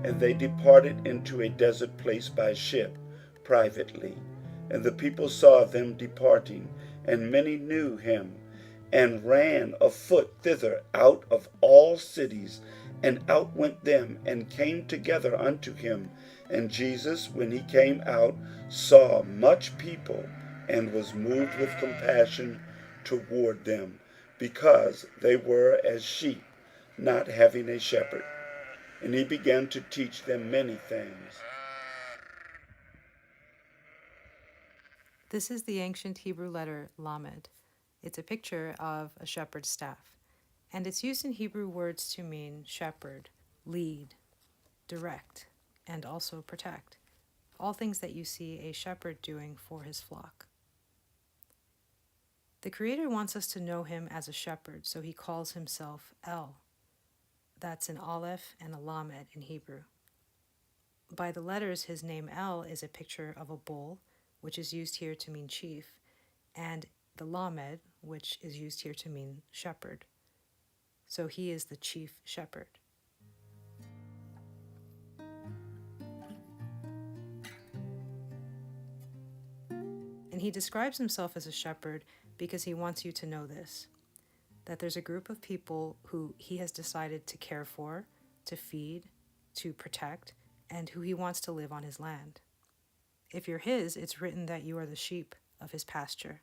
And they departed into a desert place by ship privately. And the people saw them departing, and many knew him, and ran afoot thither out of all cities, and outwent them, and came together unto him. And Jesus, when he came out, saw much people, and was moved with compassion toward them, because they were as sheep not having a shepherd. And he began to teach them many things. This is the ancient Hebrew letter Lamed. It's a picture of a shepherd's staff, and it's used in Hebrew words to mean shepherd, lead, direct, and also protect. All things that you see a shepherd doing for his flock. The Creator wants us to know him as a shepherd, so he calls himself El. That's an Aleph and a Lamed in Hebrew. By the letters, his name El is a picture of a bull, which is used here to mean chief, and the Lamed, which is used here to mean shepherd. So he is the chief shepherd. And he describes himself as a shepherd because he wants you to know this, that there's a group of people who he has decided to care for, to feed, to protect, and who he wants to live on his land. If you're his, it's written that you are the sheep of his pasture.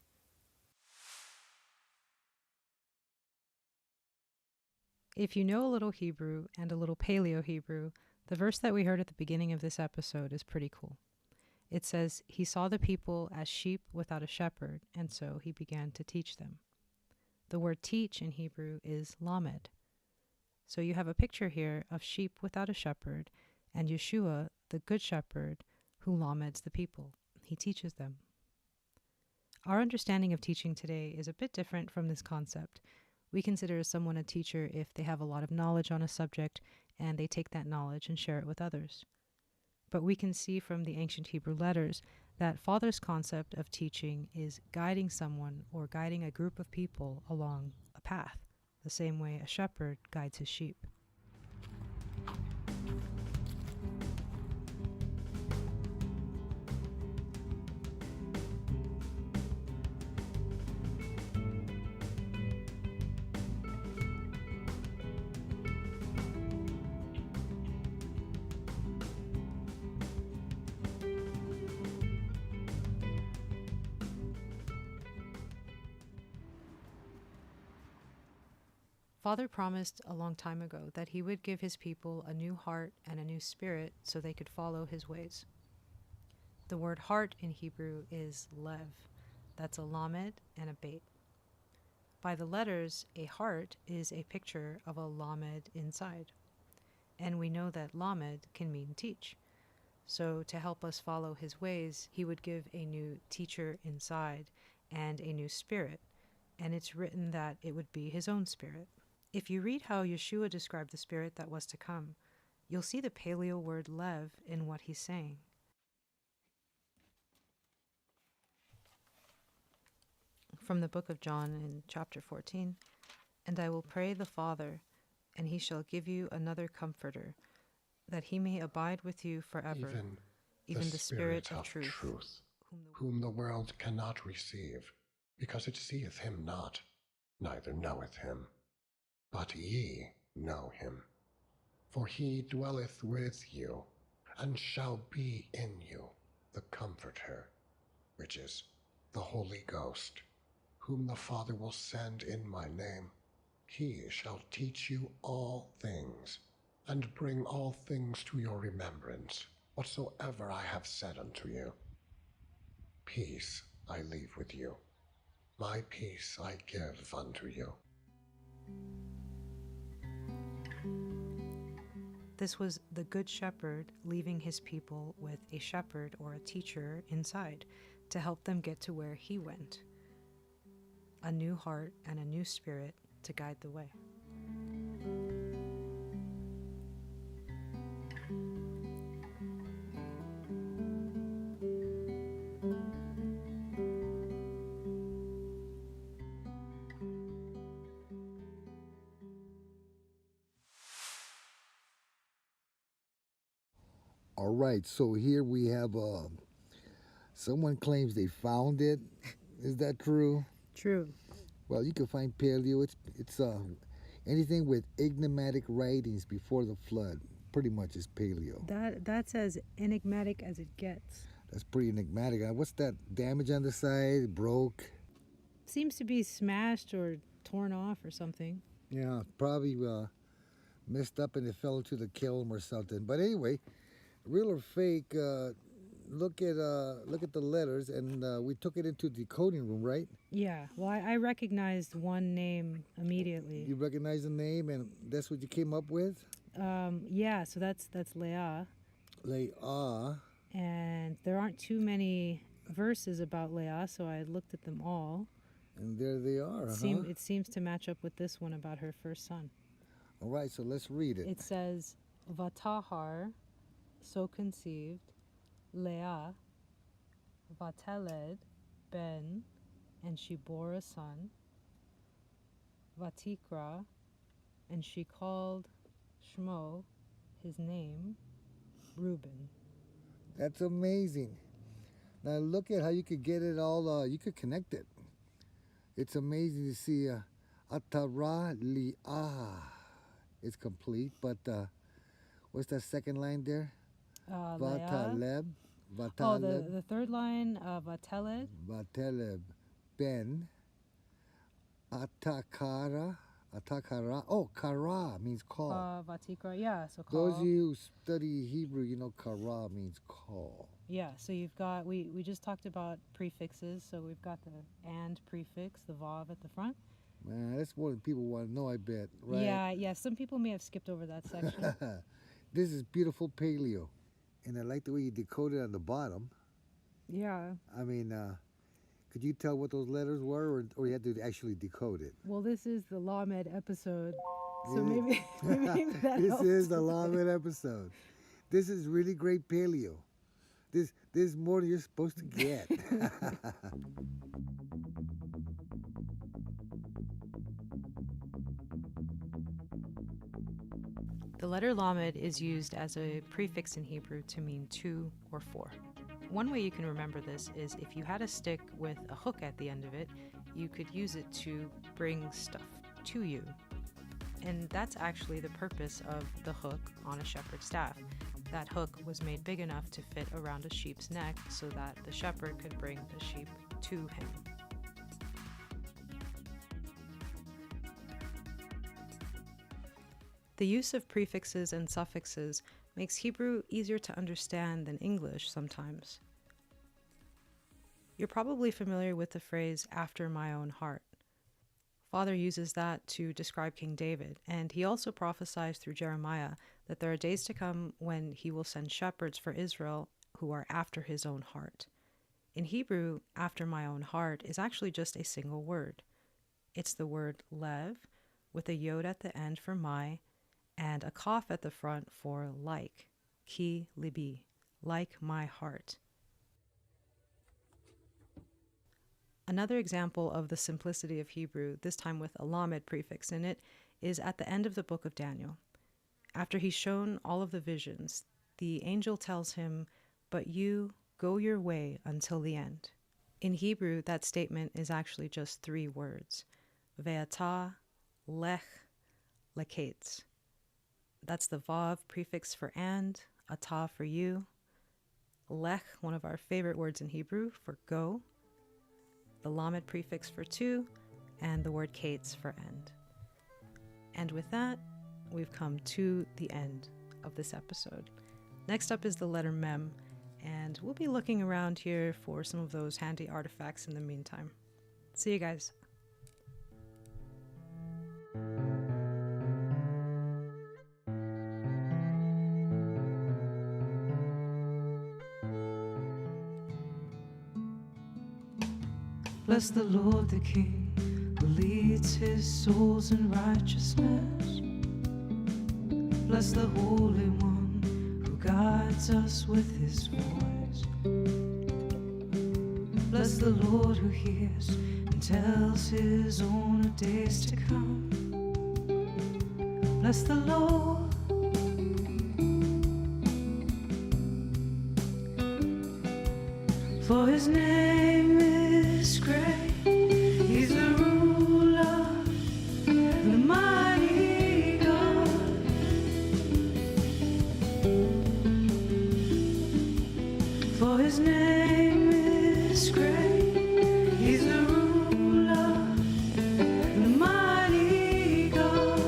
If you know a little Hebrew and a little Paleo Hebrew, the verse that we heard at the beginning of this episode is pretty cool. It says, he saw the people as sheep without a shepherd, and so he began to teach them. The word teach in Hebrew is lamed. So you have a picture here of sheep without a shepherd, and Yeshua, the good shepherd, who lameds the people. He teaches them. Our understanding of teaching today is a bit different from this concept. We consider someone a teacher if they have a lot of knowledge on a subject and they take that knowledge and share it with others. But we can see from the ancient Hebrew letters that Father's concept of teaching is guiding someone or guiding a group of people along a path, the same way a shepherd guides his sheep. Father promised a long time ago that he would give his people a new heart and a new spirit so they could follow his ways. The word heart in Hebrew is lev. That's a lamed and a beit. By the letters, a heart is a picture of a lamed inside. And we know that lamed can mean teach. So to help us follow his ways, he would give a new teacher inside and a new spirit. And it's written that it would be his own spirit. If you read how Yeshua described the spirit that was to come, you'll see the Paleo word lev in what he's saying. From the book of John in chapter 14, and I will pray the Father, and he shall give you another comforter, that he may abide with you forever, even the Spirit of truth, whom the world cannot receive, because it seeth him not, neither knoweth him. But ye know him, for he dwelleth with you, and shall be in you, the Comforter, which is the Holy Ghost, whom the Father will send in my name. He shall teach you all things, and bring all things to your remembrance, whatsoever I have said unto you. Peace I leave with you, my peace I give unto you. This was the Good Shepherd leaving his people with a shepherd or a teacher inside to help them get to where he went. A new heart and a new spirit to guide the way. All right, so here we have someone claims they found it. Is that true? True. Well, you can find paleo. It's anything with enigmatic writings before the flood. Pretty much is paleo. That's as enigmatic as it gets. That's pretty enigmatic. What's that damage on the side? Broke? Seems to be smashed or torn off or something. Yeah, probably messed up and it fell into the kiln or something. But anyway, real or fake? Look at the letters, and we took it into the decoding room, right? Yeah. Well, I recognized one name immediately. You recognize the name, and that's what you came up with. Yeah. So that's Leah. Leah. And there aren't too many verses about Leah, so I looked at them all. And there they are. It seems to match up with this one about her first son. All right, so let's read it. It says, Vatahar, so conceived, Leah, Vateled, Ben, and she bore a son, Vatikra, and she called Shmo, his name, Reuben. That's amazing. Now look at how you could get it all, you could connect it. It's amazing to see Atara Li'ah. It's complete, but what's that second line there? Vataleb. Oh, the third line, Vateled. Vateleb. Ben. Atakara. Oh, kara means call. Vatikra, yeah, so call. Those of you who study Hebrew, you know kara means call. Yeah, so you've got, we just talked about prefixes, so we've got the and prefix, the vav at the front. Man, that's more than people want to know, I bet, right? Yeah, some people may have skipped over that section. This is beautiful paleo. And I like the way you decoded on the bottom. Yeah. I mean, could you tell what those letters were, or you had to actually decode it? Well, this is the Lamed episode, so maybe that This helps. is the Lamed episode. This is really great paleo. This is more than you're supposed to get. The letter Lamed is used as a prefix in Hebrew to mean 2 or 4. One way you can remember this is if you had a stick with a hook at the end of it, you could use it to bring stuff to you. And that's actually the purpose of the hook on a shepherd's staff. That hook was made big enough to fit around a sheep's neck so that the shepherd could bring the sheep to him. The use of prefixes and suffixes makes Hebrew easier to understand than English sometimes. You're probably familiar with the phrase, after my own heart. Father uses that to describe King David, and he also prophesies through Jeremiah that there are days to come when he will send shepherds for Israel who are after his own heart. In Hebrew, after my own heart is actually just a single word. It's the word lev, with a yod at the end for my, and a kaf at the front for like, ki libi, like my heart. Another example of the simplicity of Hebrew, this time with a lamed prefix in it, is at the end of the book of Daniel. After he's shown all of the visions, the angel tells him, "But you go your way until the end." In Hebrew, that statement is actually just 3 words. Ve'ata lech leketz. That's the vav prefix for and, atah for you, lech, one of our favorite words in Hebrew, for go, the lamed prefix for 2, and the word kates for end. And with that, we've come to the end of this episode. Next up is the letter mem, and we'll be looking around here for some of those handy artifacts in the meantime. See you guys. Bless the Lord the King, who leads his souls in righteousness. Bless the Holy One, who guides us with his voice. Bless the Lord who hears and tells his own of days to come. Bless the Lord. For his name is great. He's the ruler, the mighty God. For his name is great. He's the ruler, the mighty God.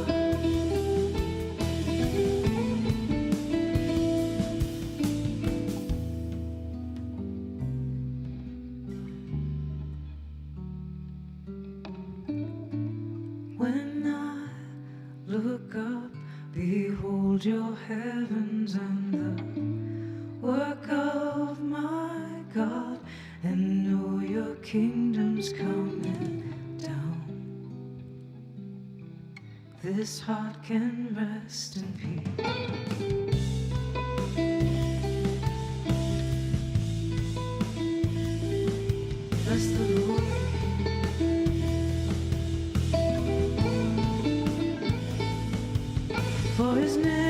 When I look up, behold your heavens and the work of my God, and know your kingdom's coming down. This heart can rest in peace. Bless the Lord. For his name